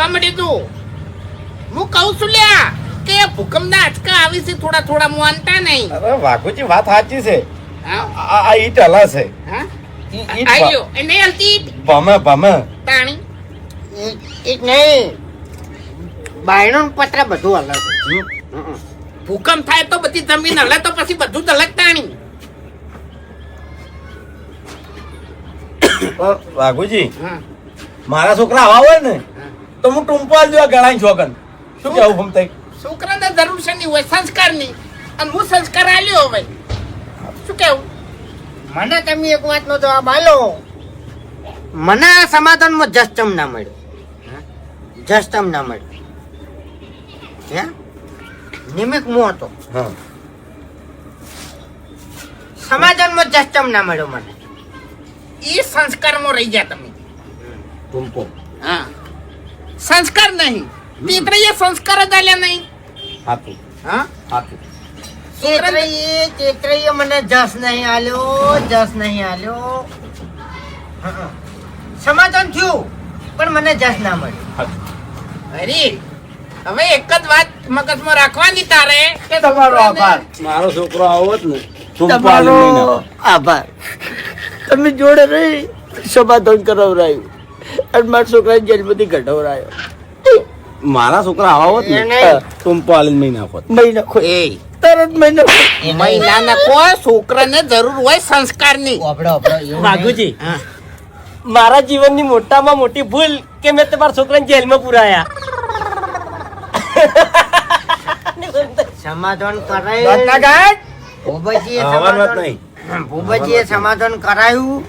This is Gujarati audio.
બોલવા માંડ્યું તું. હું કહું છું લ્યા કે ભૂકંપના આંચકા આવી છે થોડા થોડા માનતા નહીં. અરે વાઘુજી વાત સાચી છે. હા આ ઈટ હલા છે. હા ઈટ આયો એ નહીં હલતી ભમે તાણી. એક નહીં બાયણું પતરા બધું અલગ ભૂકંપ થાય તો બધી જમીન હલે તો પછી બધું જ અલગ તાણી. વાઘુજી હા મારા છોકરા આવા હોય ને તો હું ટૂંપો આલજો ગળાઈ છોકન. શું કેવું ભમતાઈ? છોકરાને જરૂર છે નહીં હોય સંસ્કારની, અને હું સંસ્કાર આલ્યો હવે. શું કેવું? મને તમે એક વાતનો જવાબ આલો. મને આ સમાધાનમાં જસ્ટમ ના મળ્યો. જસ્ટમ ના મળ્યો. હે નિમિક મો હતો. હા સમાધાનમાં જસ્ટમ ના મળ્યો મને. એ સંસ્કારમાં રહી ગયા તમે. ટૂંપો હા સંસ્કાર નહીં. પિતરાઈએ સંસ્કાર જ આલ્યા નહીં. હાથું હા હાથું ચેત્રઈએ મને જસ નહીં આલ્યો, જસ નહીં આલ્યો. સમાધાન થયું પણ મને જસ ના મળ્યો. અરે હવે એક જ વાત મગજમાં રાખવાની તારે કે તમારો આભાર. મારો છોકરો આવો જ ને ટૂંપો આલીને નહીં તમારો આભાર. તમે જોડે રહી સમાધાન કરાવરાયું અને મારા છોકરાને જેલમાંથી કઢાવરાયો. મારા છોકરા આવા હોત ને ટૂંપો આલીને નહીં નાખોત. મહિના ખો એ તરત મહિના મહિલાને કોઈ છોકરાને જરૂર હોય સંસ્કારની. વાઘુજી મારા જીવનની મોટામાં મોટી ભૂલ કે મેં તમારા છોકરાને જેલમાં પુરાયા. સમાધાન કરાયું. ભૂપતજીએ આવવાની વાત સમાધાન નહીં. ભૂપતજીએ સમાધાન કરાયું.